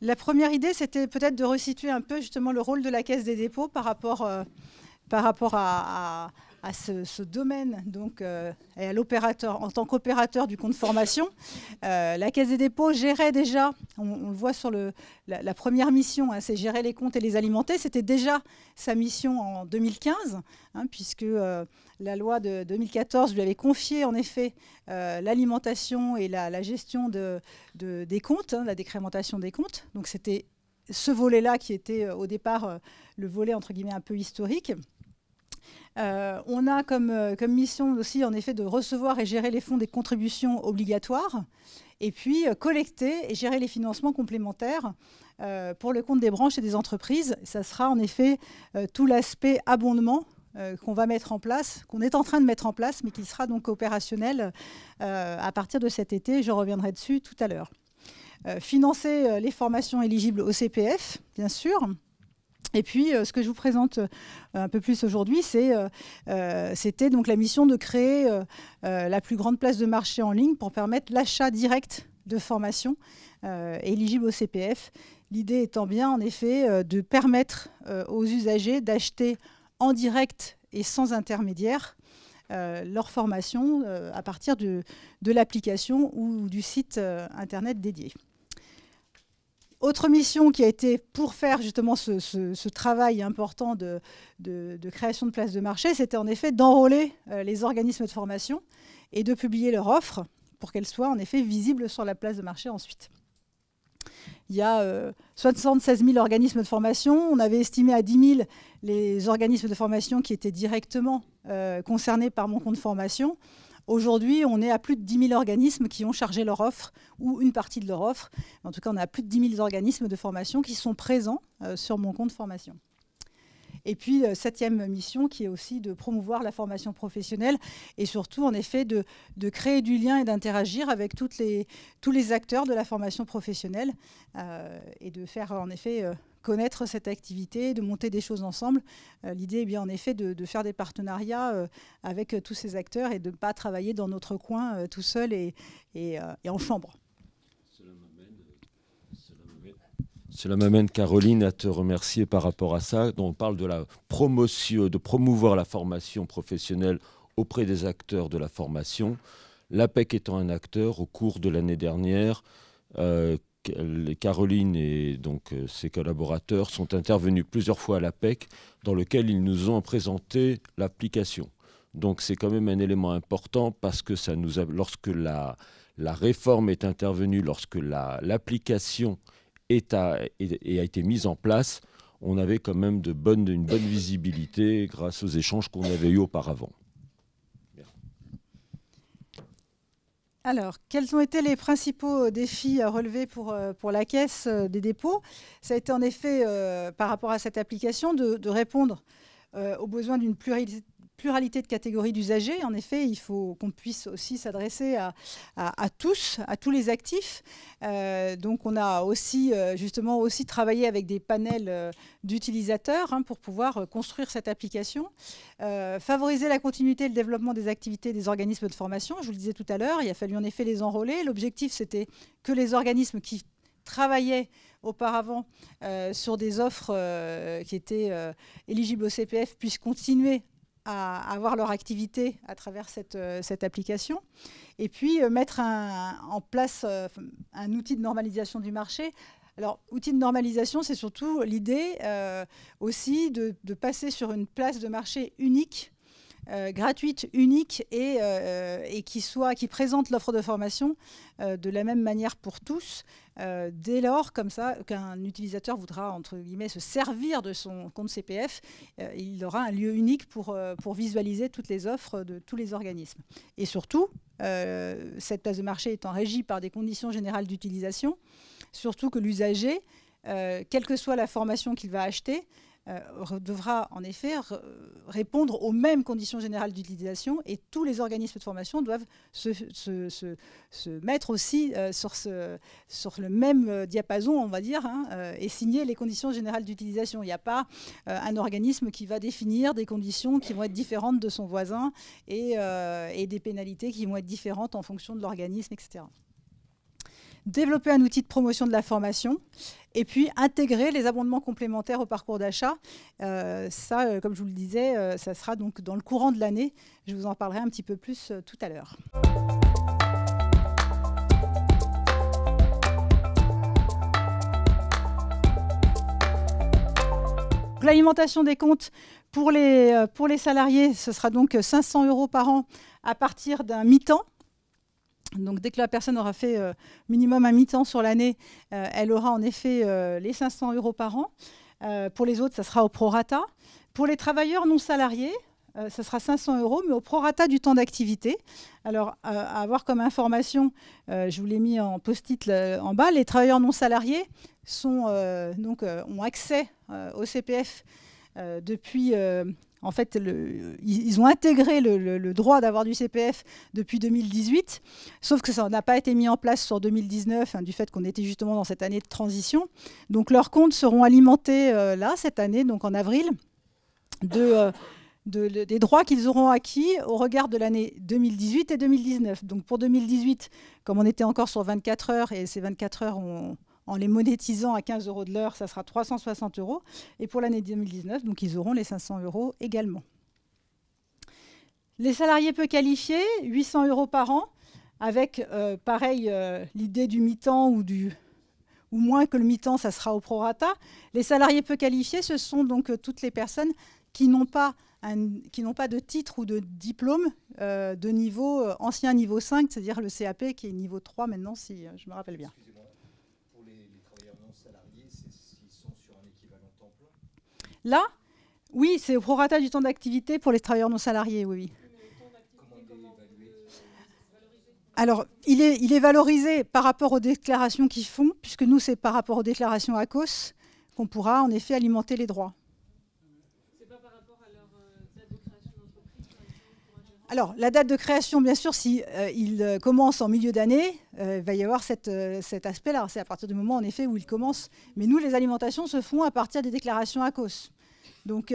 la première idée, c'était peut-être de resituer un peu justement le rôle de la Caisse des dépôts par rapport à ce domaine donc, et à l'opérateur, en tant qu'opérateur du compte formation. La Caisse des dépôts gérait déjà, on le voit sur la première mission, hein, c'est gérer les comptes et les alimenter. C'était déjà sa mission en 2015, hein, puisque la loi de 2014 lui avait confié en effet l'alimentation et la gestion des comptes, hein, la décrémentation des comptes. Donc c'était ce volet-là qui était au départ le volet entre guillemets un peu historique. On a comme mission aussi en effet de recevoir et gérer les fonds des contributions obligatoires et puis collecter et gérer les financements complémentaires pour le compte des branches et des entreprises. Ça sera en effet tout l'aspect abondement qu'on va mettre en place, qu'on est en train de mettre en place, mais qui sera donc opérationnel à partir de cet été. Je reviendrai dessus tout à l'heure. Financer les formations éligibles au CPF, bien sûr. Et puis, ce que je vous présente un peu plus aujourd'hui, c'était donc la mission de créer la plus grande place de marché en ligne pour permettre l'achat direct de formations éligibles au CPF. L'idée étant bien, en effet, de permettre aux usagers d'acheter en direct et sans intermédiaire leur formation à partir de l'application ou du site Internet dédié. Autre mission qui a été pour faire justement ce travail important de création de places de marché, c'était en effet d'enrôler les organismes de formation et de publier leur offre pour qu'elle soit en effet visible sur la place de marché ensuite. Il y a 76 000 organismes de formation. On avait estimé à 10 000 les organismes de formation qui étaient directement concernés par mon compte formation. Aujourd'hui, on est à plus de 10 000 organismes qui ont chargé leur offre ou une partie de leur offre. En tout cas, on a plus de 10 000 organismes de formation qui sont présents sur mon compte formation. Et puis, septième mission qui est aussi de promouvoir la formation professionnelle et surtout, en effet, de créer du lien et d'interagir avec tous les acteurs de la formation professionnelle et de faire, en effet, connaître cette activité, de monter des choses ensemble. L'idée est bien, en effet, de faire des partenariats avec tous ces acteurs et de ne pas travailler dans notre coin tout seul et en chambre. Cela m'amène, Caroline, à te remercier par rapport à ça. Donc, on parle de la promotion, de promouvoir la formation professionnelle auprès des acteurs de la formation. L'APEC étant un acteur, au cours de l'année dernière, Caroline et donc ses collaborateurs sont intervenus plusieurs fois à l'APEC, dans lequel ils nous ont présenté l'application. Donc, c'est quand même un élément important parce que ça nous a, lorsque la réforme est intervenue, lorsque l'application a été mise en place, on avait quand même une bonne visibilité grâce aux échanges qu'on avait eus auparavant. Alors, quels ont été les principaux défis à relever pour la Caisse des dépôts? Ça a été en effet, par rapport à cette application, de répondre aux besoins d'une pluralité de catégories d'usagers. En effet, il faut qu'on puisse aussi s'adresser à tous les actifs. Donc, on a aussi justement travaillé avec des panels d'utilisateurs pour pouvoir construire cette application. Favoriser la continuité et le développement des activités des organismes de formation. Je vous le disais tout à l'heure, il a fallu en effet les enrôler. L'objectif, c'était que les organismes qui travaillaient auparavant sur des offres qui étaient éligibles au CPF puissent continuer à avoir leur activité à travers cette application. Et puis mettre en place un outil de normalisation du marché. Alors, outil de normalisation, c'est surtout l'idée aussi de passer sur une place de marché unique, gratuite, unique et qui présente l'offre de formation de la même manière pour tous, dès lors, comme ça, qu'un utilisateur voudra, entre guillemets, se servir de son compte CPF, il aura un lieu unique pour visualiser toutes les offres de tous les organismes. Et surtout, cette place de marché étant régie par des conditions générales d'utilisation, surtout que l'usager, quelle que soit la formation qu'il va acheter, devra en effet répondre aux mêmes conditions générales d'utilisation et tous les organismes de formation doivent se mettre aussi sur le même diapason, on va dire, et signer les conditions générales d'utilisation. Il n'y a pas un organisme qui va définir des conditions qui vont être différentes de son voisin et des pénalités qui vont être différentes en fonction de l'organisme, etc. développer un outil de promotion de la formation et puis intégrer les abondements complémentaires au parcours d'achat. Ça, comme je vous le disais, ça sera donc dans le courant de l'année. Je vous en parlerai un petit peu plus tout à l'heure. L'alimentation des comptes pour les salariés, ce sera donc 500 € par an à partir d'un mi-temps. Donc dès que la personne aura fait minimum un mi-temps sur l'année, elle aura en effet les 500 € par an. Pour les autres, ça sera au prorata. Pour les travailleurs non salariés, ça sera 500 €, mais au prorata du temps d'activité. Alors, à avoir comme information, je vous l'ai mis en post-it en bas, les travailleurs non salariés ont accès au CPF depuis... en fait, ils ont intégré le droit d'avoir du CPF depuis 2018, sauf que ça n'a pas été mis en place sur 2019, du fait qu'on était justement dans cette année de transition. Donc leurs comptes seront alimentés là, cette année, donc en avril, des droits qu'ils auront acquis au regard de l'année 2018 et 2019. Donc pour 2018, comme on était encore sur 24 heures, et ces 24 heures, en les monétisant à 15 € de l'heure, ça sera 360 €. Et pour l'année 2019, donc ils auront les 500 € également. Les salariés peu qualifiés, 800 € par an, avec, pareil, l'idée du mi-temps ou moins que le mi-temps, ça sera au prorata. Les salariés peu qualifiés, ce sont donc toutes les personnes qui n'ont pas de titre ou de diplôme de niveau ancien niveau 5, c'est-à-dire le CAP qui est niveau 3 maintenant, si je me rappelle bien. Pour les travailleurs non salariés, s'ils sont sur un équivalent temps plein? Là, oui, c'est au prorata du temps d'activité pour les travailleurs non salariés, oui. Alors, il est valorisé par rapport aux déclarations qu'ils font, puisque nous, c'est par rapport aux déclarations ACOS qu'on pourra en effet alimenter les droits. Alors, la date de création, bien sûr, si il commence en milieu d'année, il va y avoir cet aspect-là. C'est à partir du moment, en effet, où il commence. Mais nous, les alimentations se font à partir des déclarations ACOS. Donc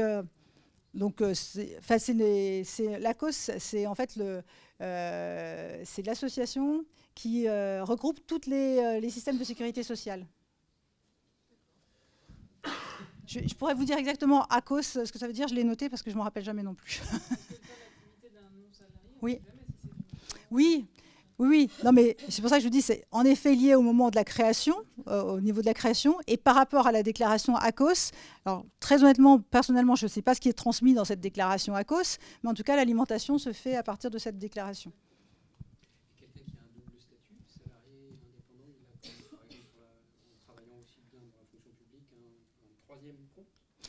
l'ACOS, c'est en fait c'est l'association qui regroupe tous les systèmes de sécurité sociale. Je pourrais vous dire exactement ACOS, ce que ça veut dire, je l'ai noté parce que je ne me rappelle jamais non plus. Oui. Oui, oui. Non, mais c'est pour ça que je vous dis, c'est en effet lié au moment de la création, au niveau de la création, et par rapport à la déclaration ACOS. Alors, très honnêtement, personnellement, je ne sais pas ce qui est transmis dans cette déclaration ACOS, mais en tout cas, l'alimentation se fait à partir de cette déclaration. Quelqu'un qui a un double statut, salarié et indépendant, il a, par exemple, en travaillant aussi bien dans la fonction publique, un troisième compte?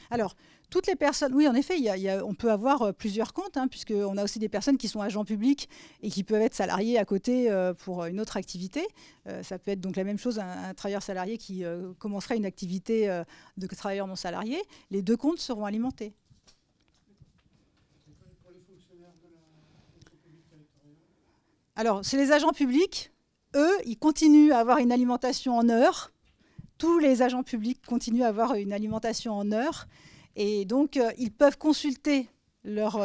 Alors, toutes les personnes, oui, en effet, on peut avoir plusieurs comptes, puisqu'on a aussi des personnes qui sont agents publics et qui peuvent être salariés à côté pour une autre activité. Ça peut être donc la même chose, un travailleur salarié qui commencerait une activité de travailleur non salarié. Les deux comptes seront alimentés. Pour les fonctionnaires de la fonction publique territoriale? Alors, c'est les agents publics. Eux, ils continuent à avoir une alimentation en heures. Tous les agents publics continuent à avoir une alimentation en heures. Et donc, ils peuvent consulter leur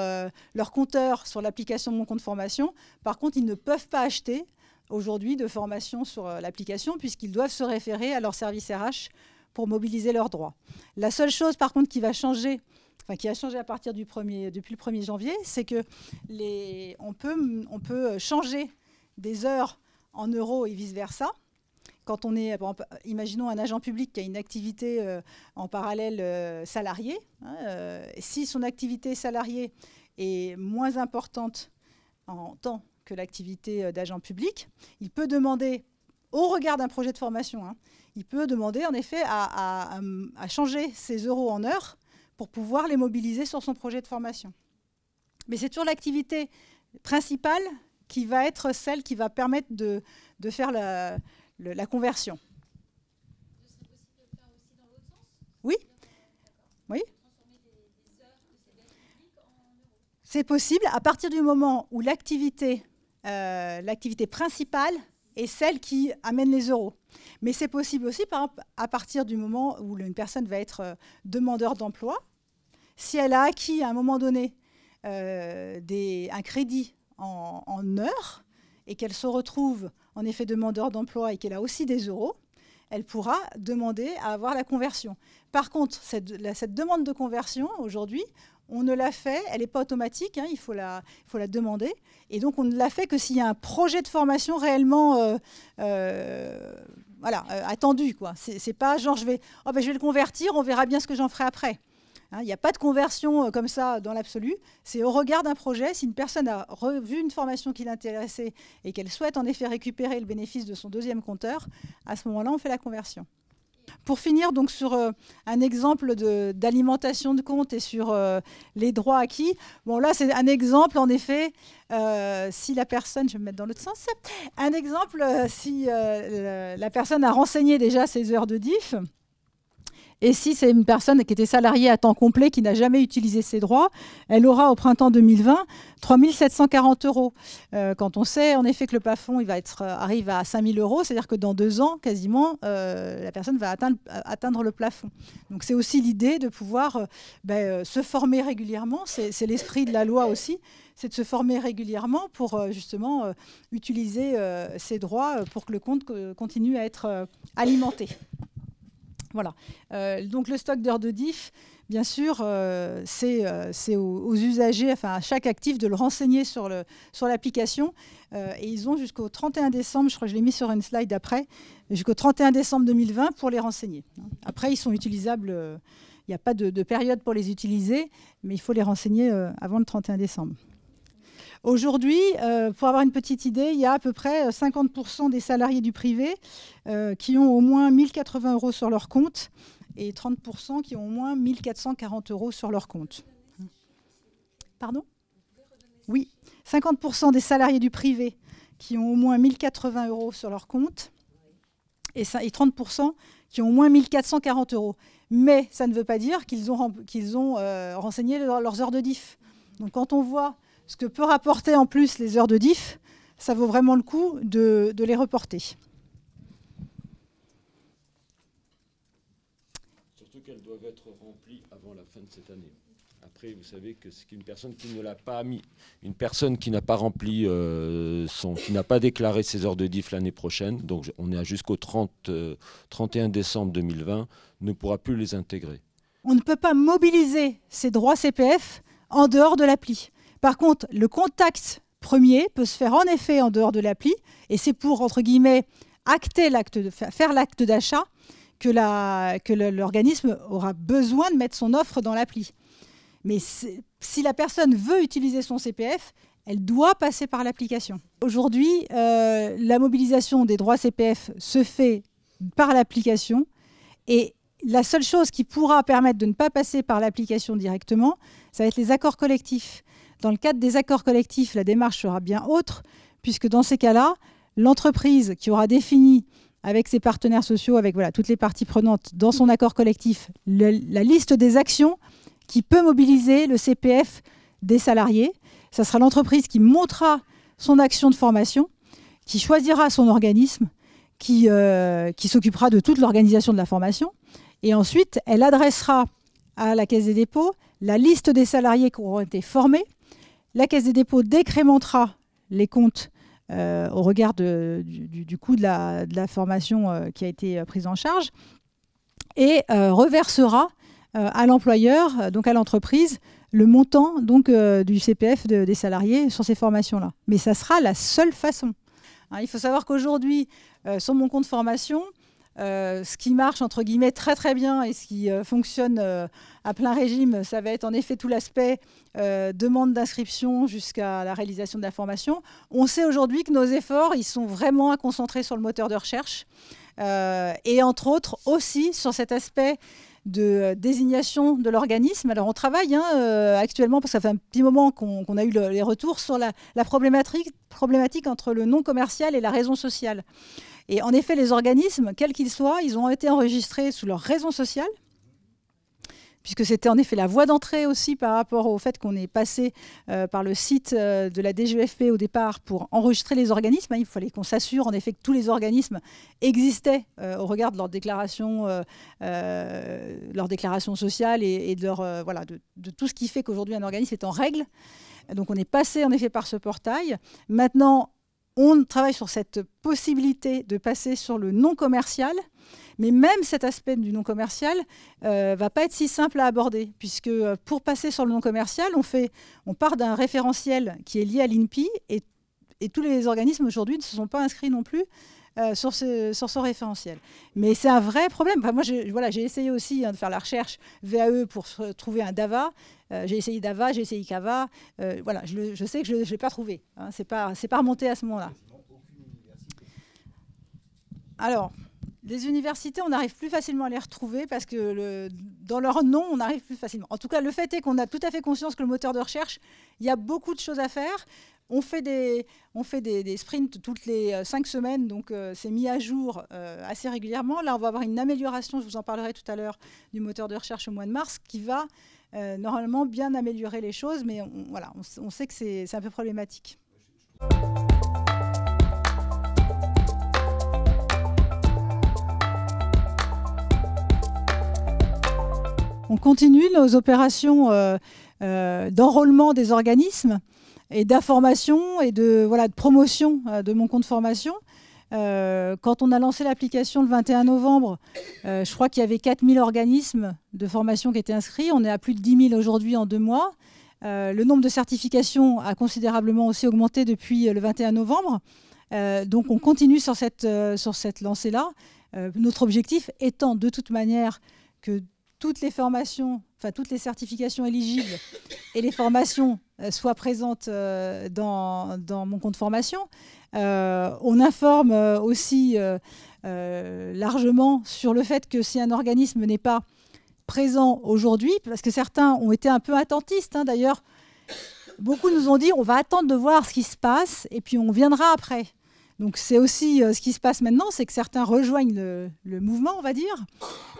compteur sur l'application Mon compte formation. Par contre, ils ne peuvent pas acheter aujourd'hui de formation sur l'application puisqu'ils doivent se référer à leur service RH pour mobiliser leurs droits. La seule chose, par contre, qui va changer, qui a changé à partir depuis le 1er janvier, c'est que on peut changer des heures en euros et vice-versa. Quand on est, imaginons un agent public qui a une activité en parallèle salariée, si son activité salariée est moins importante en temps que l'activité d'agent public, il peut demander, au regard d'un projet de formation, il peut demander en effet à changer ses euros en heures pour pouvoir les mobiliser sur son projet de formation. Mais c'est toujours l'activité principale qui va être celle qui va permettre de faire la conversion. Ce serait possible de le faire aussi dans l'autre sens? Oui. Oui. Transformer des heures de ces dettes publiques en euros. C'est possible à partir du moment où l'activité principale est celle qui amène les euros. Mais c'est possible aussi, par exemple, à partir du moment où une personne va être demandeur d'emploi, si elle a acquis à un moment donné un crédit en heures, et qu'elle se retrouve en effet demandeur d'emploi et qu'elle a aussi des euros, elle pourra demander à avoir la conversion. Par contre, cette demande de conversion, aujourd'hui, on ne l'a fait, elle n'est pas automatique, hein, il faut la demander. Et donc, on ne l'a fait que s'il y a un projet de formation réellement attendu. Ce n'est pas genre, je vais le convertir, on verra bien ce que j'en ferai après. Il n'y a pas de conversion comme ça dans l'absolu. C'est au regard d'un projet. Si une personne a revu une formation qui l'intéressait et qu'elle souhaite en effet récupérer le bénéfice de son deuxième compteur, à ce moment-là, on fait la conversion. Pour finir donc sur un exemple d'alimentation de compte et sur les droits acquis, bon là c'est un exemple en effet, si la personne, je vais me mettre dans l'autre sens, un exemple si la personne a renseigné déjà ses heures de diff, et si c'est une personne qui était salariée à temps complet, qui n'a jamais utilisé ses droits, elle aura au printemps 2020 3 740 €. Quand on sait en effet que le plafond arrive à 5 000 €, c'est-à-dire que dans 2 ans, quasiment, la personne va atteindre le plafond. Donc c'est aussi l'idée de pouvoir se former régulièrement. C'est l'esprit de la loi aussi, c'est de se former régulièrement pour justement utiliser ces droits pour que le compte continue à être alimenté. Voilà. Donc le stock d'heures de diff, bien sûr, c'est aux usagers, enfin à chaque actif, de le renseigner sur l'application. Et ils ont jusqu'au 31 décembre, je crois que je l'ai mis sur une slide après, jusqu'au 31 décembre 2020 pour les renseigner. Après, ils sont utilisables, il n'y a pas de période pour les utiliser, mais il faut les renseigner avant le 31 décembre. Aujourd'hui, pour avoir une petite idée, il y a à peu près 50% des salariés du privé qui ont au moins 1 080 € sur leur compte et 30% qui ont au moins 1 440 € sur leur compte. Pardon ? Oui, 50% des salariés du privé qui ont au moins 1 080 € sur leur compte et 30% qui ont au moins 1 440 €. Mais ça ne veut pas dire qu'ils ont renseigné leurs heures de diff. Donc quand on voit ce que peut rapporter en plus les heures de diff, ça vaut vraiment le coup de les reporter. Surtout qu'elles doivent être remplies avant la fin de cette année. Après, vous savez que c'est une personne qui ne l'a pas mis, une personne qui n'a pas rempli qui n'a pas déclaré ses heures de diff l'année prochaine, donc on est jusqu'au 31 décembre 2020, ne pourra plus les intégrer. On ne peut pas mobiliser ces droits CPF en dehors de l'appli. Par contre, le contact premier peut se faire en effet en dehors de l'appli, et c'est pour, entre guillemets, faire l'acte d'achat que l'organisme aura besoin de mettre son offre dans l'appli. Mais si la personne veut utiliser son CPF, elle doit passer par l'application. Aujourd'hui, la mobilisation des droits CPF se fait par l'application, et la seule chose qui pourra permettre de ne pas passer par l'application directement, ça va être les accords collectifs. Dans le cadre des accords collectifs, la démarche sera bien autre, puisque dans ces cas-là, l'entreprise qui aura défini avec ses partenaires sociaux, avec toutes les parties prenantes, dans son accord collectif, la liste des actions qui peut mobiliser le CPF des salariés. Ça sera l'entreprise qui montera son action de formation, qui choisira son organisme, qui s'occupera de toute l'organisation de la formation. Et ensuite, elle adressera à la Caisse des dépôts la liste des salariés qui auront été formés. La Caisse des dépôts décrémentera les comptes au regard du coût de la formation qui a été prise en charge et reversera à l'employeur, donc à l'entreprise, le montant du CPF des salariés sur ces formations-là. Mais ça sera la seule façon. Il faut savoir qu'aujourd'hui, sur mon compte formation, ce qui marche entre guillemets très très bien et ce qui fonctionne à plein régime, ça va être en effet tout l'aspect demande d'inscription jusqu'à la réalisation de la formation. On sait aujourd'hui que nos efforts, ils sont vraiment à concentrer sur le moteur de recherche et entre autres aussi sur cet aspect de désignation de l'organisme. Alors on travaille actuellement, parce que ça fait un petit moment qu'on a eu les retours sur la problématique entre le non commercial et la raison sociale. Et en effet, les organismes, quels qu'ils soient, ils ont été enregistrés sous leur raison sociale, puisque c'était en effet la voie d'entrée aussi par rapport au fait qu'on est passé par le site de la DGEFP au départ pour enregistrer les organismes. Il fallait qu'on s'assure en effet que tous les organismes existaient au regard de leur déclaration sociale et de tout ce qui fait qu'aujourd'hui un organisme est en règle. Donc on est passé en effet par ce portail. Maintenant, On travaille sur cette possibilité de passer sur le non commercial, mais même cet aspect du non commercial ne va pas être si simple à aborder, puisque pour passer sur le non commercial, on part d'un référentiel qui est lié à l'INPI, et tous les organismes aujourd'hui ne se sont pas inscrits non plus sur ce référentiel. Mais c'est un vrai problème. Enfin, moi, j'ai essayé aussi de faire la recherche VAE pour trouver un DAVA. J'ai essayé DAVA, j'ai essayé CAVA. Voilà, je sais que je ne l'ai pas trouvé. Hein, c'est pas remonté à ce moment-là. Alors, les universités, on arrive plus facilement à les retrouver parce que dans leur nom, on arrive plus facilement. En tout cas, le fait est qu'on a tout à fait conscience que le moteur de recherche, il y a beaucoup de choses à faire. On fait des sprints toutes les 5 semaines, donc c'est mis à jour assez régulièrement. Là, on va avoir une amélioration, je vous en parlerai tout à l'heure, du moteur de recherche au mois de mars, qui va normalement bien améliorer les choses, mais on sait que c'est un peu problématique. On continue nos opérations d'enrôlement des organismes et d'information et de promotion de mon compte formation. Quand on a lancé l'application le 21 novembre, je crois qu'il y avait 4000 organismes de formation qui étaient inscrits. On est à plus de 10 000 aujourd'hui en 2 mois. Le nombre de certifications a considérablement aussi augmenté depuis le 21 novembre. Donc on continue sur cette lancée-là. Notre objectif étant de toute manière que toutes les formations, enfin toutes les certifications éligibles et les formations soient présentes dans mon compte formation. On informe aussi largement sur le fait que si un organisme n'est pas présent aujourd'hui, parce que certains ont été un peu attentistes, hein, d'ailleurs, beaucoup nous ont dit on va attendre de voir ce qui se passe et puis on viendra après. Donc c'est aussi ce qui se passe maintenant, c'est que certains rejoignent le mouvement, on va dire.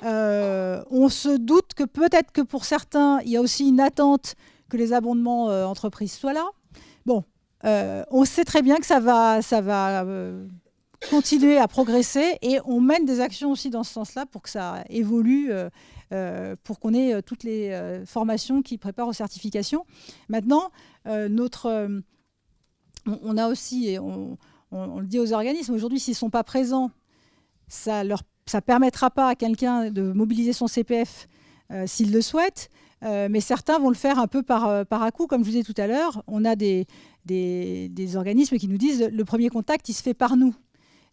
On se doute que peut-être que pour certains, il y a aussi une attente que les abondements entreprises soient là. Bon, on sait très bien que ça va continuer à progresser et on mène des actions aussi dans ce sens-là pour que ça évolue, pour qu'on ait toutes les formations qui préparent aux certifications. Maintenant, on a aussi... On le dit aux organismes, aujourd'hui, s'ils ne sont pas présents, ça ne permettra pas à quelqu'un de mobiliser son CPF s'il le souhaite, mais certains vont le faire un peu par à-coup, comme je vous disais tout à l'heure. On a des organismes qui nous disent le premier contact, il se fait par nous.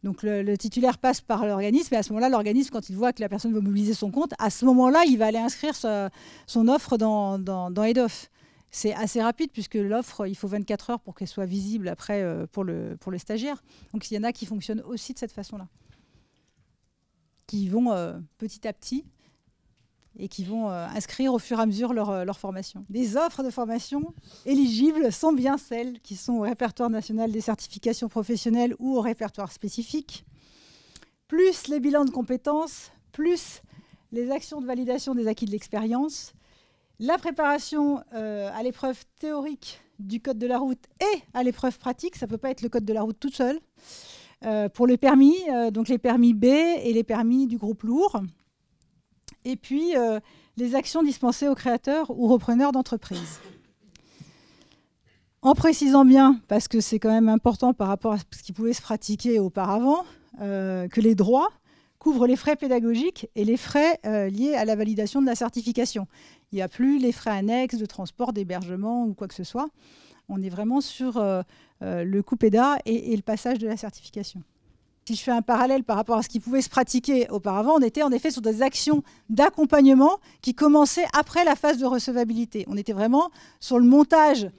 Donc le titulaire passe par l'organisme, et à ce moment-là, l'organisme, quand il voit que la personne veut mobiliser son compte, à ce moment-là, il va aller inscrire son offre dans Head-Off. C'est assez rapide puisque l'offre, il faut 24 heures pour qu'elle soit visible après pour les stagiaires. Donc il y en a qui fonctionnent aussi de cette façon-là, qui vont petit à petit et qui vont inscrire au fur et à mesure leur formation. Les offres de formation éligibles sont bien celles qui sont au répertoire national des certifications professionnelles ou au répertoire spécifique, plus les bilans de compétences, plus les actions de validation des acquis de l'expérience, la préparation à l'épreuve théorique du code de la route et à l'épreuve pratique, ça ne peut pas être le code de la route tout seul, pour les permis, donc les permis B et les permis du groupe lourd, et puis les actions dispensées aux créateurs ou repreneurs d'entreprise. En précisant bien, parce que c'est quand même important par rapport à ce qui pouvait se pratiquer auparavant, que les droits couvrent les frais pédagogiques et les frais liés à la validation de la certification. Il n'y a plus les frais annexes de transport, d'hébergement ou quoi que ce soit. On est vraiment sur le coût PEDA et le passage de la certification. Si je fais un parallèle par rapport à ce qui pouvait se pratiquer auparavant, on était en effet sur des actions d'accompagnement qui commençaient après la phase de recevabilité. On était vraiment sur le montage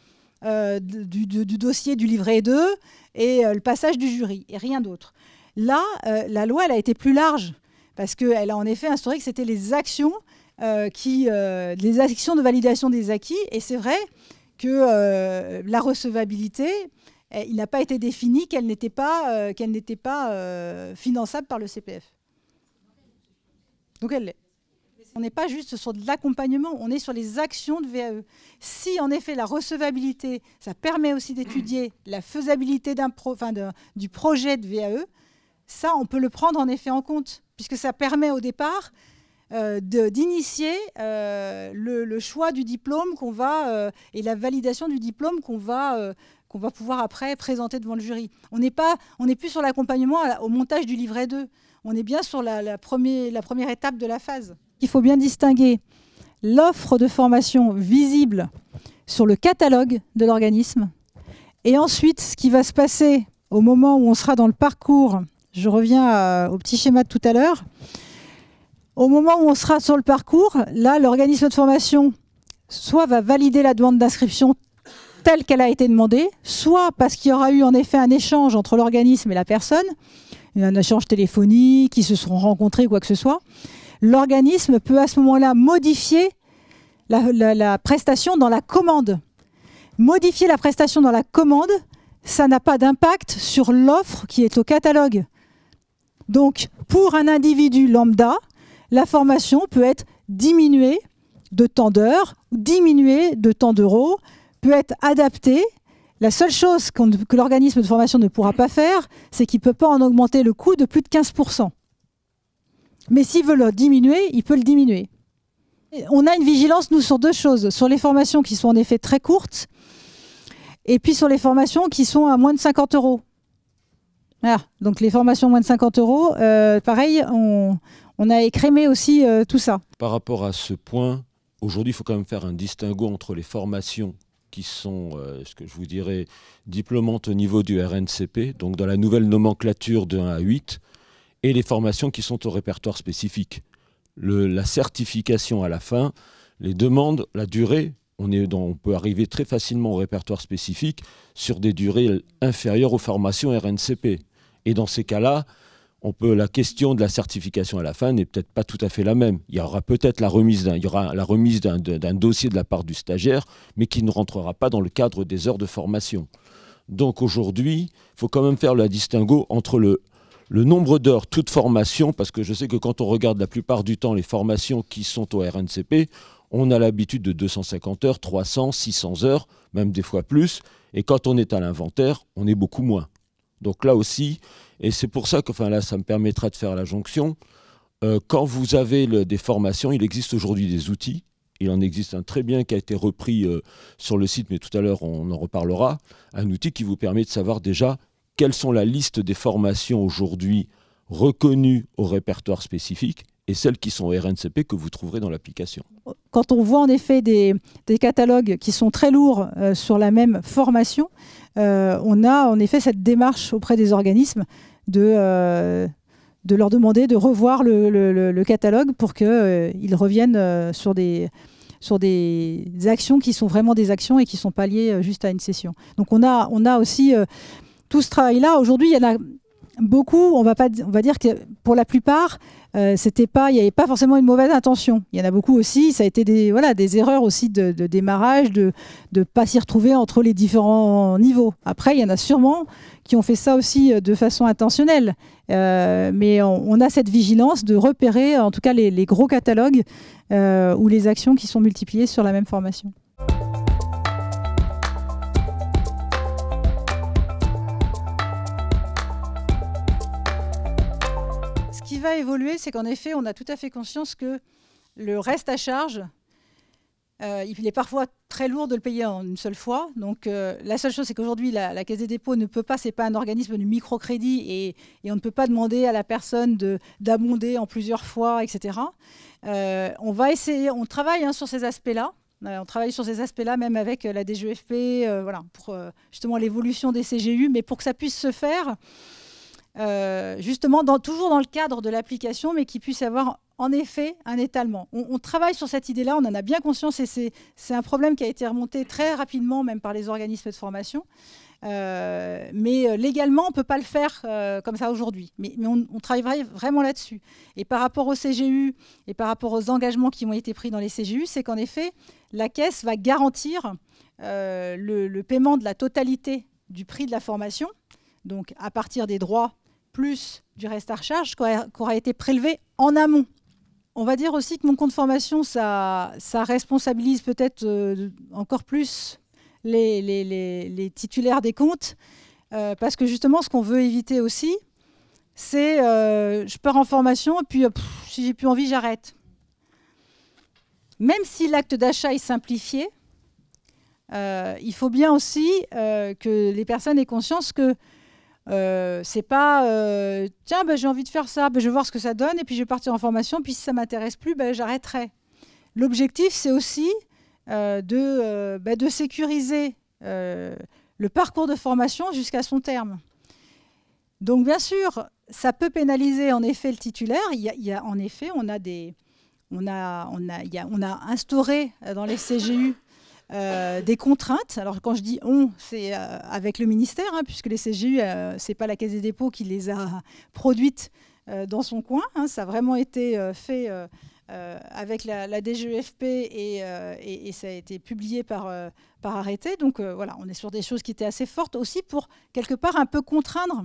du dossier du livret 2 et le passage du jury, et rien d'autre. Là, la loi elle a été plus large, parce qu'elle a en effet instauré que c'était les actions, les actions de validation des acquis, et c'est vrai que la recevabilité, il n'a pas été défini qu'elle n'était pas finançable par le CPF. Donc elle l'est. On n'est pas juste sur de l'accompagnement, on est sur les actions de VAE. Si en effet la recevabilité, ça permet aussi d'étudier la faisabilité du projet de VAE, ça on peut le prendre en effet en compte, puisque ça permet au départ d'initier le choix du diplôme qu'on va et la validation du diplôme qu'on va qu'on va pouvoir après présenter devant le jury. On n'est plus sur l'accompagnement au montage du livret 2. On est bien sur la première étape de la phase. Il faut bien distinguer l'offre de formation visible sur le catalogue de l'organisme et ensuite ce qui va se passer au moment où on sera dans le parcours. Je reviens au petit schéma de tout à l'heure. Au moment où on sera sur le parcours, là, l'organisme de formation soit va valider la demande d'inscription telle qu'elle a été demandée, soit parce qu'il y aura eu en effet un échange entre l'organisme et la personne, un échange téléphonique, ils se seront rencontrés, quoi que ce soit. L'organisme peut à ce moment-là modifier la prestation dans la commande. Modifier la prestation dans la commande, ça n'a pas d'impact sur l'offre qui est au catalogue. Donc, pour un individu lambda, la formation peut être diminuée de temps d'heure, diminuée de temps d'euros, peut être adaptée. La seule chose que l'organisme de formation ne pourra pas faire, c'est qu'il ne peut pas en augmenter le coût de plus de 15%. Mais s'il veut le diminuer, il peut le diminuer. On a une vigilance, nous, sur deux choses. Sur les formations qui sont en effet très courtes, et puis sur les formations qui sont à moins de 50 €. Voilà. Donc les formations moins de 50 €, pareil, on a écrémé aussi tout ça. Par rapport à ce point, aujourd'hui, il faut quand même faire un distinguo entre les formations qui sont, ce que je vous dirais, diplômantes au niveau du RNCP, donc dans la nouvelle nomenclature de 1 à 8, et les formations qui sont au répertoire spécifique. La certification à la fin, les demandes, la durée, on peut arriver très facilement au répertoire spécifique sur des durées inférieures aux formations RNCP. Et dans ces cas-là, la question de la certification à la fin n'est peut-être pas tout à fait la même. Il y aura peut-être la remise d'un dossier de la part du stagiaire, mais qui ne rentrera pas dans le cadre des heures de formation. Donc aujourd'hui, il faut quand même faire le distinguo entre le nombre d'heures, toute formation, parce que je sais que quand on regarde la plupart du temps les formations qui sont au RNCP, on a l'habitude de 250 heures, 300, 600 heures, même des fois plus. Et quand on est à l'inventaire, on est beaucoup moins. Donc là aussi, et c'est pour ça que là, ça me permettra de faire la jonction. Quand vous avez des formations, il existe aujourd'hui des outils. Il en existe un très bien qui a été repris sur le site, mais tout à l'heure, on en reparlera. Un outil qui vous permet de savoir déjà quelles sont la liste des formations aujourd'hui reconnues au répertoire spécifique et celles qui sont au RNCP que vous trouverez dans l'application. Quand on voit en effet des catalogues qui sont très lourds sur la même formation, on a en effet cette démarche auprès des organismes de leur demander de revoir le catalogue pour qu'ils reviennent sur des actions qui sont vraiment des actions et qui ne sont pas liées juste à une session. Donc on a aussi tout ce travail-là. Aujourd'hui, il y en a beaucoup, on va dire que pour la plupart, il n'y avait pas forcément une mauvaise intention. Il y en a beaucoup aussi, ça a été des erreurs aussi de démarrage, de ne pas s'y retrouver entre les différents niveaux. Après, il y en a sûrement qui ont fait ça aussi de façon intentionnelle. Mais on a cette vigilance de repérer en tout cas les gros catalogues ou les actions qui sont multipliées sur la même formation. Ce qui va évoluer, c'est qu'en effet, on a tout à fait conscience que le reste à charge, il est parfois très lourd de le payer en une seule fois. Donc la seule chose, c'est qu'aujourd'hui, la Caisse des dépôts ne peut pas, c'est pas un organisme de microcrédit et on ne peut pas demander à la personne d'abonder en plusieurs fois, etc. On va essayer, on travaille sur ces aspects-là. On travaille sur ces aspects-là, même avec la DGEFP, pour justement l'évolution des CGU. Mais pour que ça puisse se faire, justement, toujours dans le cadre de l'application, mais qu'il puisse y avoir en effet un étalement. On travaille sur cette idée-là, on en a bien conscience et c'est un problème qui a été remonté très rapidement, même par les organismes de formation. Mais légalement, on ne peut pas le faire comme ça aujourd'hui. Mais on travaille vraiment là-dessus. Et par rapport au CGU et par rapport aux engagements qui ont été pris dans les CGU, c'est qu'en effet, la Caisse va garantir le paiement de la totalité du prix de la formation, donc à partir des droits plus du reste à recharge qui aura été prélevé en amont. On va dire aussi que mon compte formation, ça responsabilise peut-être encore plus les titulaires des comptes, parce que justement, ce qu'on veut éviter aussi, c'est je pars en formation et puis si j'ai plus envie, j'arrête. Même si l'acte d'achat est simplifié, il faut bien aussi que les personnes aient conscience que c'est pas tiens, j'ai envie de faire ça, je vais voir ce que ça donne et puis je vais partir en formation, puis si ça m'intéresse plus, j'arrêterai. L'objectif, c'est aussi de sécuriser le parcours de formation jusqu'à son terme. Donc bien sûr, ça peut pénaliser en effet le titulaire. En effet, on a instauré dans les CGU des contraintes. Alors quand je dis on, c'est avec le ministère, hein, puisque les CGU, c'est pas la Caisse des dépôts qui les a produites dans son coin. Hein, ça a vraiment été fait avec la DGEFP et ça a été publié par arrêté. Donc voilà, on est sur des choses qui étaient assez fortes aussi pour quelque part un peu contraindre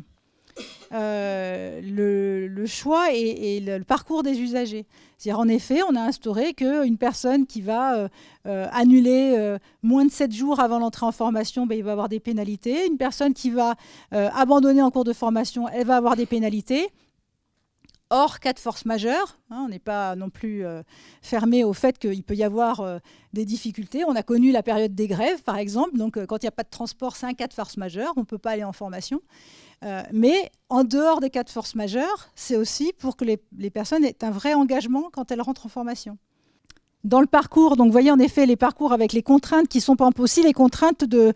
le choix et le parcours des usagers. C'est-à-dire, en effet, on a instauré qu'une personne qui va annuler moins de 7 jours avant l'entrée en formation, il va avoir des pénalités. Une personne qui va abandonner en cours de formation, elle va avoir des pénalités. Hors cas de force majeure, hein, on n'est pas non plus fermé au fait qu'il peut y avoir des difficultés. On a connu la période des grèves, par exemple. Donc, quand il n'y a pas de transport, c'est un cas de force majeure. On ne peut pas aller en formation. Mais en dehors des cas de force majeure, c'est aussi pour que les personnes aient un vrai engagement quand elles rentrent en formation. Dans le parcours, donc vous voyez en effet les parcours avec les contraintes qui sont par exemple aussi les contraintes de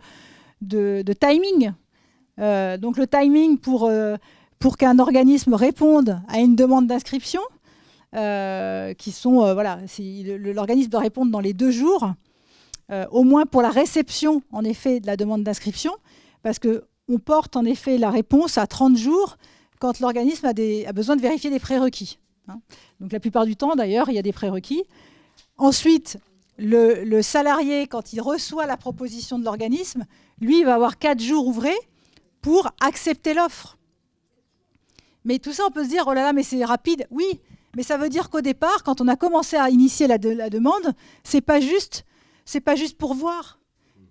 timing. Donc le timing pour qu'un organisme réponde à une demande d'inscription, qui sont, l'organisme doit répondre dans les 2 jours, au moins pour la réception en effet de la demande d'inscription, parce que on porte en effet la réponse à 30 jours quand l'organisme a besoin de vérifier des prérequis. Hein. Donc la plupart du temps, d'ailleurs, il y a des prérequis. Ensuite, le salarié, quand il reçoit la proposition de l'organisme, lui, il va avoir 4 jours ouvrés pour accepter l'offre. Mais tout ça, on peut se dire, oh là là, mais c'est rapide. Oui, mais ça veut dire qu'au départ, quand on a commencé à initier la demande, c'est pas juste pour voir.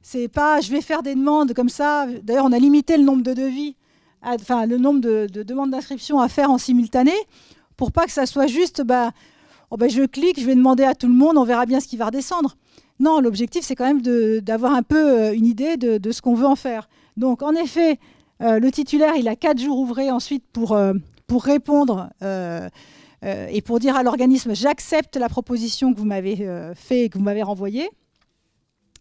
C'est pas, je vais faire des demandes comme ça. D'ailleurs, on a limité le nombre de devis, le nombre de demandes d'inscription à faire en simultané, pour pas que ça soit juste, je clique, je vais demander à tout le monde, on verra bien ce qui va redescendre. Non, l'objectif, c'est quand même d'avoir un peu une idée de ce qu'on veut en faire. Donc, en effet, le titulaire, il a 4 jours ouvrés ensuite pour répondre et pour dire à l'organisme, j'accepte la proposition que vous m'avez fait et que vous m'avez renvoyée.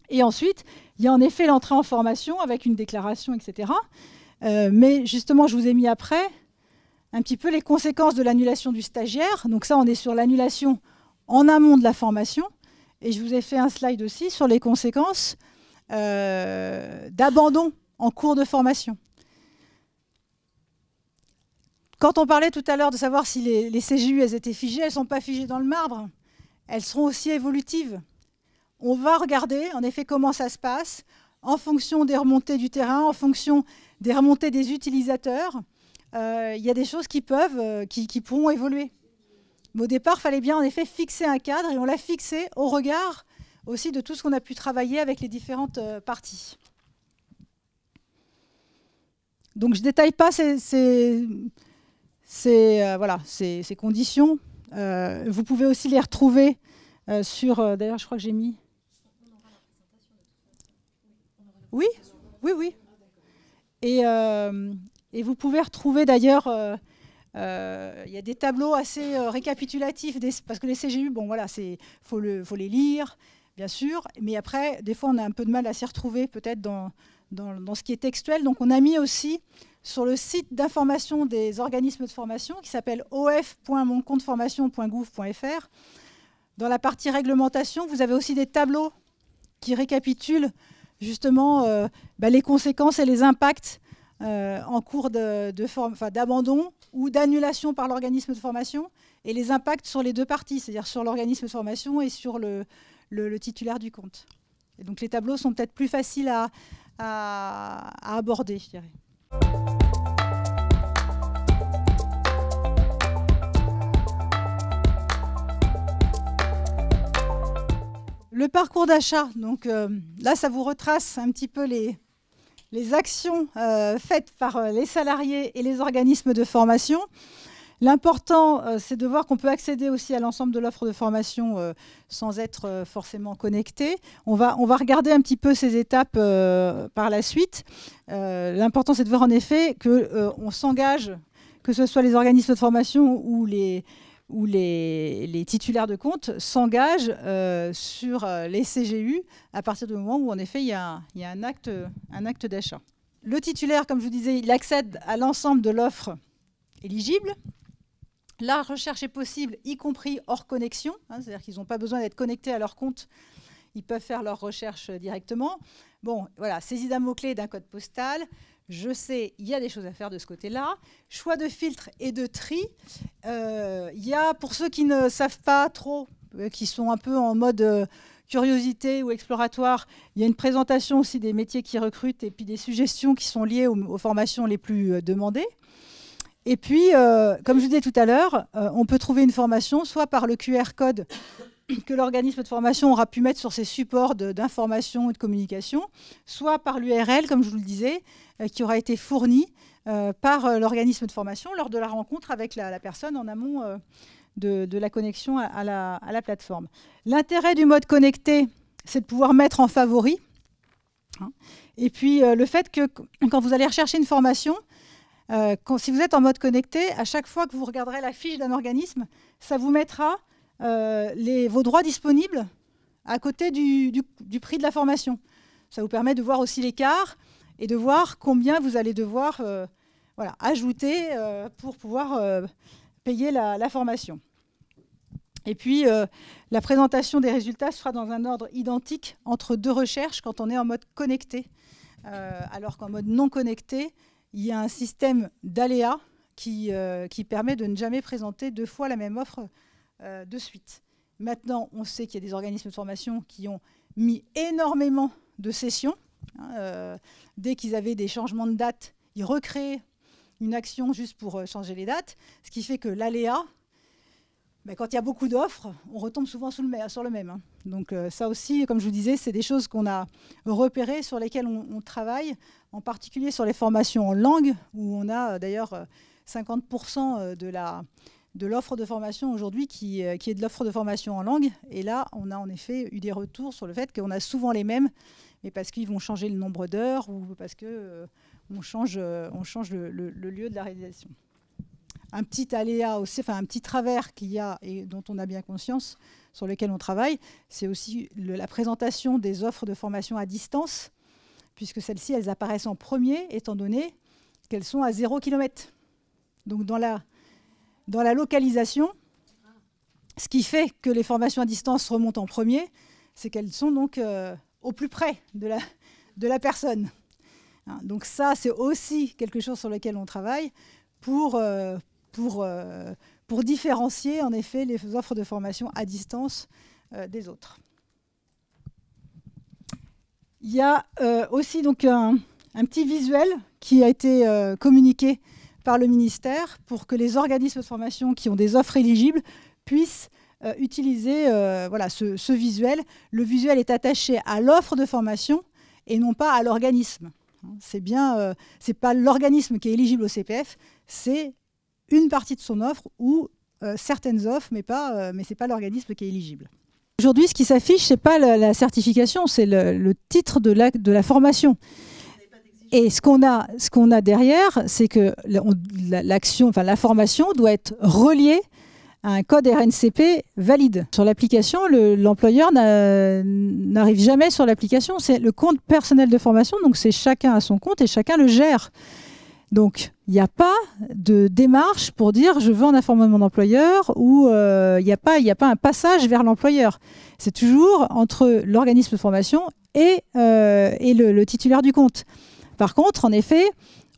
Et ensuite, il y a en effet l'entrée en formation avec une déclaration, etc. Mais justement, je vous ai mis après un petit peu les conséquences de l'annulation du stagiaire. Donc ça, on est sur l'annulation en amont de la formation. Et je vous ai fait un slide aussi sur les conséquences d'abandon en cours de formation. Quand on parlait tout à l'heure de savoir si les CGU elles étaient figées, elles ne sont pas figées dans le marbre. Elles seront aussi évolutives. On va regarder, en effet, comment ça se passe en fonction des remontées du terrain, en fonction des remontées des utilisateurs. Il y a des choses qui pourront évoluer. Mais au départ, il fallait bien, en effet, fixer un cadre, et on l'a fixé au regard aussi de tout ce qu'on a pu travailler avec les différentes parties. Donc, je ne détaille pas ces conditions. Vous pouvez aussi les retrouver sur... D'ailleurs, je crois que j'ai mis... Oui. Et vous pouvez retrouver d'ailleurs, il y a des tableaux assez récapitulatifs, parce que les CGU, faut les lire, bien sûr, mais après, des fois, on a un peu de mal à s'y retrouver, peut-être dans ce qui est textuel. Donc, on a mis aussi sur le site d'information des organismes de formation, qui s'appelle of.moncompteformation.gouv.fr. Dans la partie réglementation, vous avez aussi des tableaux qui récapitulent justement les conséquences et les impacts en cours d'abandon ou d'annulation par l'organisme de formation, et les impacts sur les 2 parties, c'est-à-dire sur l'organisme de formation et sur le titulaire du compte. Et donc les tableaux sont peut-être plus faciles à aborder, je dirais. Le parcours d'achat, donc là, ça vous retrace un petit peu les actions faites par les salariés et les organismes de formation. L'important, c'est de voir qu'on peut accéder aussi à l'ensemble de l'offre de formation sans être forcément connecté. On va regarder un petit peu ces étapes par la suite. L'important, c'est de voir en effet qu'on s'engage, que ce soit les organismes de formation ou les titulaires de compte, s'engagent sur les CGU à partir du moment où, en effet, il y a un acte d'achat. Le titulaire, comme je vous disais, il accède à l'ensemble de l'offre éligible. La recherche est possible, y compris hors connexion, c'est-à-dire qu'ils n'ont pas besoin d'être connectés à leur compte, ils peuvent faire leur recherche directement. Bon, voilà, saisie d'un mot-clé, d'un code postal, je sais, il y a des choses à faire de ce côté-là. Choix de filtre et de tri. Il y a, pour ceux qui ne savent pas trop, qui sont un peu en mode curiosité ou exploratoire, il y a une présentation aussi des métiers qui recrutent et puis des suggestions qui sont liées aux formations les plus demandées. Et puis, comme je vous disais tout à l'heure, on peut trouver une formation soit par le QR code que l'organisme de formation aura pu mettre sur ses supports d'information et de communication, soit par l'URL, comme je vous le disais, qui aura été fournie par l'organisme de formation lors de la rencontre avec la personne en amont de la connexion à la plateforme. L'intérêt du mode connecté, c'est de pouvoir mettre en favori. Et puis, le fait que quand vous allez rechercher une formation, si vous êtes en mode connecté, à chaque fois que vous regarderez la fiche d'un organisme, ça vous mettra vos droits disponibles à côté du prix de la formation. Ça vous permet de voir aussi l'écart et de voir combien vous allez devoir ajouter pour pouvoir payer la formation. Et puis, la présentation des résultats se fera dans un ordre identique entre deux recherches quand on est en mode connecté. Alors qu'en mode non connecté, il y a un système d'aléas qui permet de ne jamais présenter deux fois la même offre de suite. Maintenant, on sait qu'il y a des organismes de formation qui ont mis énormément de sessions. Dès qu'ils avaient des changements de date, ils recréaient une action juste pour changer les dates, ce qui fait que l'aléa, quand il y a beaucoup d'offres, on retombe souvent sur le même. Donc ça aussi, comme je vous disais, c'est des choses qu'on a repérées, sur lesquelles on travaille, en particulier sur les formations en langue, où on a d'ailleurs 50% de l'offre de formation aujourd'hui qui est de l'offre de formation en langue. Et là, on a en effet eu des retours sur le fait qu'on a souvent les mêmes, mais parce qu'ils vont changer le nombre d'heures ou parce qu'on change le lieu de la réalisation. Un petit aléa aussi, un petit travers qu'il y a et dont on a bien conscience, sur lequel on travaille, c'est aussi la présentation des offres de formation à distance, puisque celles-ci, elles apparaissent en premier, étant donné qu'elles sont à 0 km. Donc dans la localisation, ce qui fait que les formations à distance remontent en premier, c'est qu'elles sont donc au plus près de la personne. Donc ça, c'est aussi quelque chose sur lequel on travaille pour différencier en effet les offres de formation à distance des autres. Il y a aussi donc un petit visuel qui a été communiqué par le ministère pour que les organismes de formation qui ont des offres éligibles puissent utiliser ce visuel. Le visuel est attaché à l'offre de formation et non pas à l'organisme. C'est pas l'organisme qui est éligible au CPF, c'est une partie de son offre ou certaines offres, mais ce n'est pas l'organisme qui est éligible. Aujourd'hui, ce qui s'affiche, ce n'est pas la certification, c'est le titre de la formation. Et ce qu'on a derrière, c'est que la formation doit être reliée à un code RNCP valide. Sur l'application, l'employeur n'arrive jamais sur l'application. C'est le compte personnel de formation, donc c'est chacun à son compte et chacun le gère. Donc, il n'y a pas de démarche pour dire je veux en informer mon employeur ou il n'y a pas un passage vers l'employeur. C'est toujours entre l'organisme de formation et le titulaire du compte. Par contre, en effet,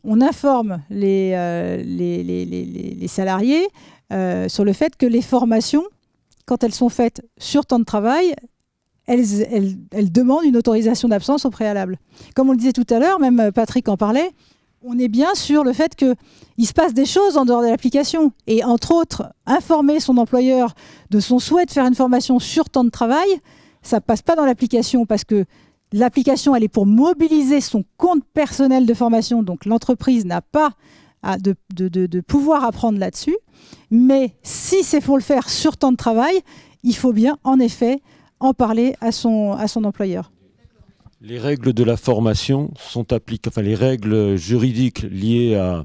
on informe les salariés sur le fait que les formations, quand elles sont faites sur temps de travail, elles demandent une autorisation d'absence au préalable. Comme on le disait tout à l'heure, même Patrick en parlait, on est bien sur le fait qu'il se passe des choses en dehors de l'application. Et entre autres, informer son employeur de son souhait de faire une formation sur temps de travail, ça ne passe pas dans l'application parce que l'application, elle est pour mobiliser son compte personnel de formation. Donc l'entreprise n'a pas de pouvoir apprendre là-dessus. Mais si c'est pour le faire sur temps de travail, il faut bien, en effet, en parler à son employeur. Les règles de la formation sont appliquées, enfin les règles juridiques liées à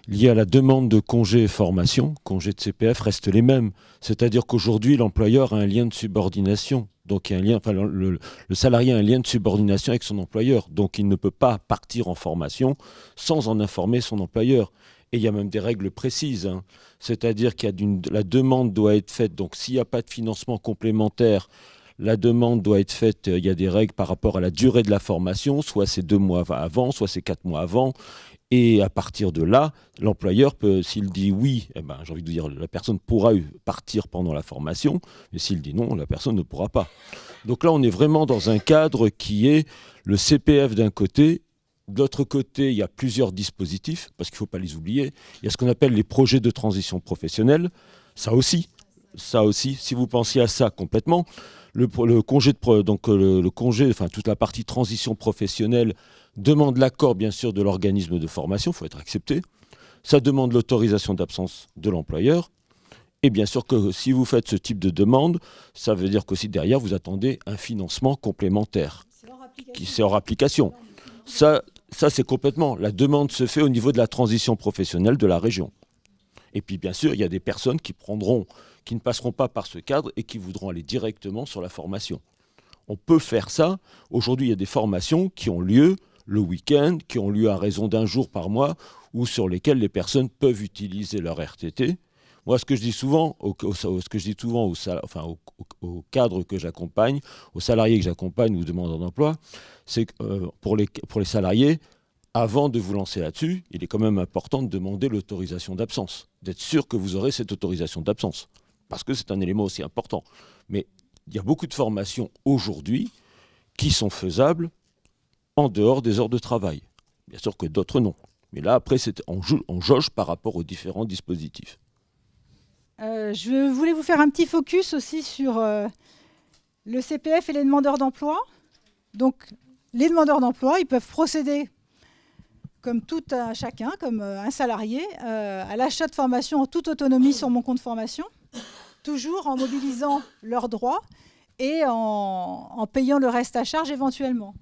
la demande de congé formation, congé de CPF, restent les mêmes. C'est-à-dire qu'aujourd'hui, l'employeur a un lien de subordination. Donc il y a un lien, enfin, le salarié a un lien de subordination avec son employeur. Donc il ne peut pas partir en formation sans en informer son employeur. Et il y a même des règles précises. Hein. C'est-à-dire que la demande doit être faite. Donc s'il n'y a pas de financement complémentaire, la demande doit être faite. Il y a des règles par rapport à la durée de la formation. Soit c'est 2 mois avant, soit c'est 4 mois avant. Et à partir de là, l'employeur peut, s'il dit oui, eh ben, j'ai envie de dire, la personne pourra partir pendant la formation, mais s'il dit non, la personne ne pourra pas. Donc là, on est vraiment dans un cadre qui est le CPF d'un côté. De l'autre côté, il y a plusieurs dispositifs, parce qu'il ne faut pas les oublier. Il y a ce qu'on appelle les projets de transition professionnelle. Ça aussi, si vous pensiez à ça complètement, le congé, enfin toute la partie transition professionnelle demande l'accord, bien sûr, de l'organisme de formation, il faut être accepté. Ça demande l'autorisation d'absence de l'employeur. Et bien sûr que si vous faites ce type de demande, ça veut dire qu'aussi derrière, vous attendez un financement complémentaire qui c'est hors application. Ça c'est complètement. La demande se fait au niveau de la transition professionnelle de la région. Et puis, bien sûr, il y a des personnes qui ne passeront pas par ce cadre et qui voudront aller directement sur la formation. On peut faire ça. Aujourd'hui, il y a des formations qui ont lieu le week-end, qui ont lieu à raison d'un jour par mois, ou sur lesquelles les personnes peuvent utiliser leur RTT. Moi, ce que je dis souvent, aux cadres que j'accompagne, aux salariés que j'accompagne ou aux demandeurs d'emploi, c'est que pour les salariés, avant de vous lancer là-dessus, il est quand même important de demander l'autorisation d'absence, d'être sûr que vous aurez cette autorisation d'absence, parce que c'est un élément aussi important. Mais il y a beaucoup de formations aujourd'hui qui sont faisables en dehors des heures de travail. Bien sûr que d'autres non. Mais là, après, on jauge par rapport aux différents dispositifs. Je voulais vous faire un petit focus aussi sur le CPF et les demandeurs d'emploi. Donc, les demandeurs d'emploi, ils peuvent procéder comme tout un chacun, comme un salarié, à l'achat de formation en toute autonomie sur mon compte formation, toujours en mobilisant leurs droits et en payant le reste à charge éventuellement.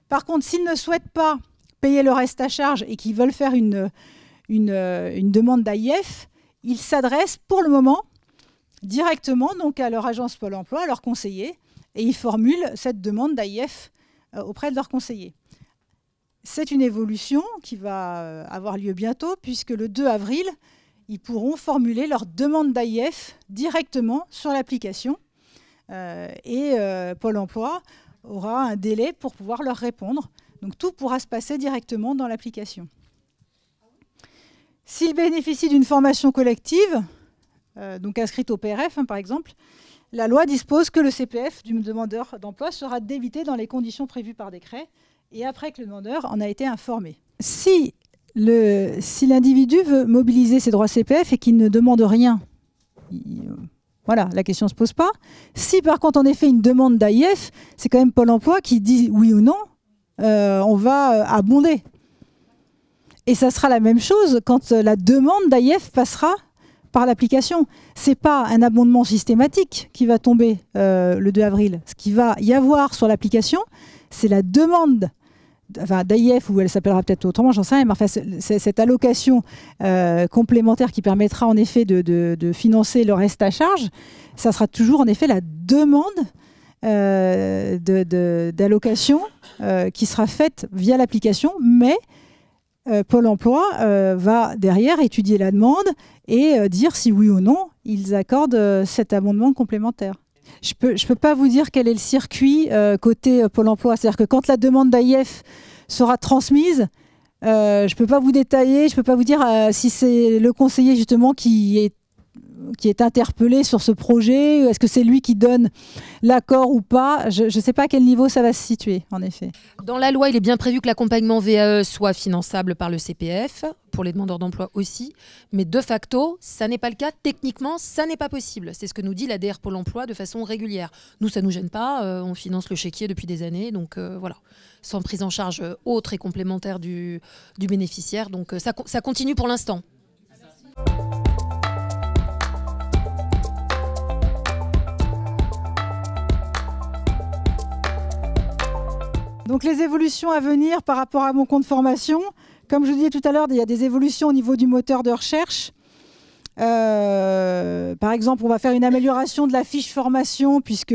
Par contre, s'ils ne souhaitent pas payer le reste à charge et qu'ils veulent faire une demande d'AIF, ils s'adressent pour le moment directement donc, à leur agence Pôle emploi, à leur conseiller, et ils formulent cette demande d'AIF auprès de leur conseiller. C'est une évolution qui va avoir lieu bientôt, puisque le 2 avril, ils pourront formuler leur demande d'AIF directement sur l'application. Et Pôle emploi aura un délai pour pouvoir leur répondre. Donc tout pourra se passer directement dans l'application. S'ils bénéficient d'une formation collective, donc inscrite au PRF par exemple, la loi dispose que le CPF du demandeur d'emploi sera débité dans les conditions prévues par décret et après que le demandeur en a été informé. Si l'individu veut mobiliser ses droits CPF et qu'il ne demande rien, voilà, la question ne se pose pas. Si par contre on fait une demande d'AIF, c'est quand même Pôle emploi qui dit oui ou non, on va abonder. Et ça sera la même chose quand la demande d'AIF passera par l'application. Ce n'est pas un abondement systématique qui va tomber le 2 avril. Ce qu'il va y avoir sur l'application, c'est la demande d'AIF, ou elle s'appellera peut-être autrement, j'en sais rien, mais enfin, c'est cette allocation complémentaire qui permettra en effet de financer le reste à charge. Ça sera toujours en effet la demande d'allocation qui sera faite via l'application, mais Pôle emploi va derrière étudier la demande et dire si oui ou non ils accordent cet abondement complémentaire. Je peux pas vous dire quel est le circuit côté Pôle emploi. C'est-à-dire que quand la demande d'AIF sera transmise, je peux pas vous détailler, je peux pas vous dire si c'est le conseiller justement qui qui est interpellé sur ce projet? Est-ce que c'est lui qui donne l'accord ou pas? Je ne sais pas à quel niveau ça va se situer, en effet. Dans la loi, il est bien prévu que l'accompagnement VAE soit finançable par le CPF, pour les demandeurs d'emploi aussi, mais de facto, ça n'est pas le cas. Techniquement, ça n'est pas possible. C'est ce que nous dit l'ADR Pôle emploi de façon régulière. Nous, ça ne nous gêne pas, on finance le chéquier depuis des années, donc voilà, sans prise en charge autre et complémentaire du bénéficiaire. Donc ça continue pour l'instant. Donc les évolutions à venir par rapport à mon compte formation, comme je vous disais tout à l'heure, il y a des évolutions au niveau du moteur de recherche. Par exemple, on va faire une amélioration de la fiche formation puisque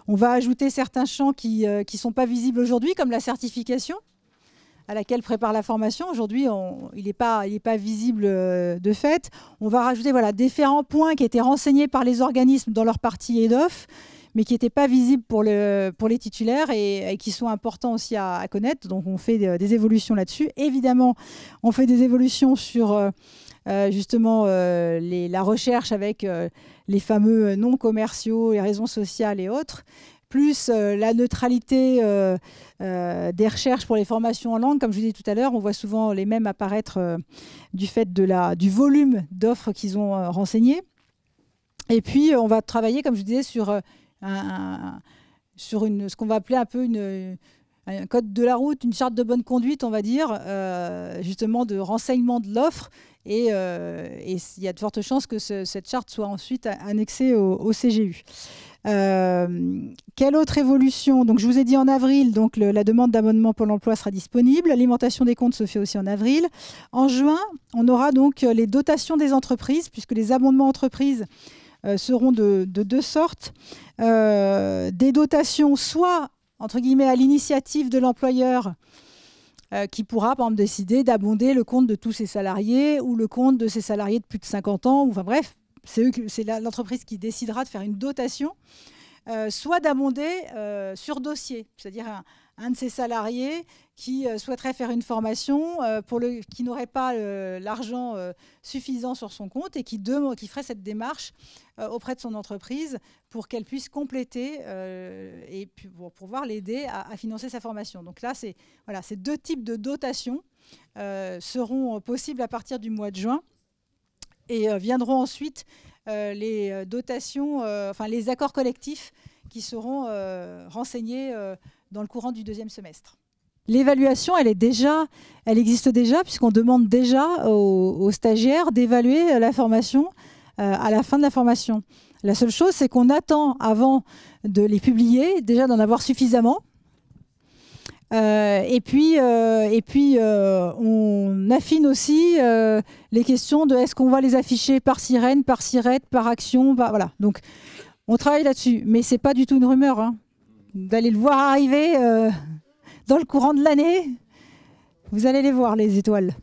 on va ajouter certains champs qui ne sont pas visibles aujourd'hui, comme la certification à laquelle prépare la formation. Aujourd'hui, il n'est pas visible de fait. On va rajouter différents points qui étaient renseignés par les organismes dans leur partie EDOF, mais qui n'étaient pas visibles pour les titulaires et qui sont importants aussi à connaître. Donc on fait des évolutions là-dessus. Évidemment, on fait des évolutions sur justement la recherche avec les fameux non commerciaux, les raisons sociales et autres, plus la neutralité des recherches pour les formations en langue. Comme je vous disais tout à l'heure, on voit souvent les mêmes apparaître du fait du volume d'offres qu'ils ont renseignées. Et puis on va travailler, comme je vous disais, sur ce qu'on va appeler un peu un code de la route, une charte de bonne conduite, on va dire, justement de renseignement de l'offre. Et il y a de fortes chances que cette charte soit ensuite annexée au CGU. Quelle autre évolution? Donc, je vous ai dit en avril, donc, la demande d'abonnement Pôle emploi sera disponible. L'alimentation des comptes se fait aussi en avril. En juin, on aura donc les dotations des entreprises, puisque les abondements entreprises seront de deux sortes. Des dotations soit, entre guillemets, à l'initiative de l'employeur qui pourra, par exemple, décider d'abonder le compte de tous ses salariés ou le compte de ses salariés de plus de 50 ans. Enfin bref, c'est l'entreprise qui décidera de faire une dotation, soit d'abonder sur dossier, c'est-à-dire un de ses salariés qui souhaiterait faire une formation, qui n'aurait pas l'argent suffisant sur son compte et qui ferait cette démarche auprès de son entreprise pour qu'elle puisse compléter et puis pour pouvoir l'aider à financer sa formation. Donc là, ces deux types de dotations seront possibles à partir du mois de juin et viendront ensuite les dotations, les accords collectifs qui seront renseignés dans le courant du deuxième semestre. L'évaluation, elle existe déjà, puisqu'on demande déjà aux stagiaires d'évaluer la formation à la fin de la formation. La seule chose, c'est qu'on attend, avant de les publier, déjà d'en avoir suffisamment. Et puis, on affine aussi les questions de est-ce qu'on va les afficher par sirène, par sirette, par action, voilà. Donc, on travaille là-dessus, mais c'est pas du tout une rumeur, hein. D'aller le voir arriver dans le courant de l'année, vous allez les voir, les étoiles.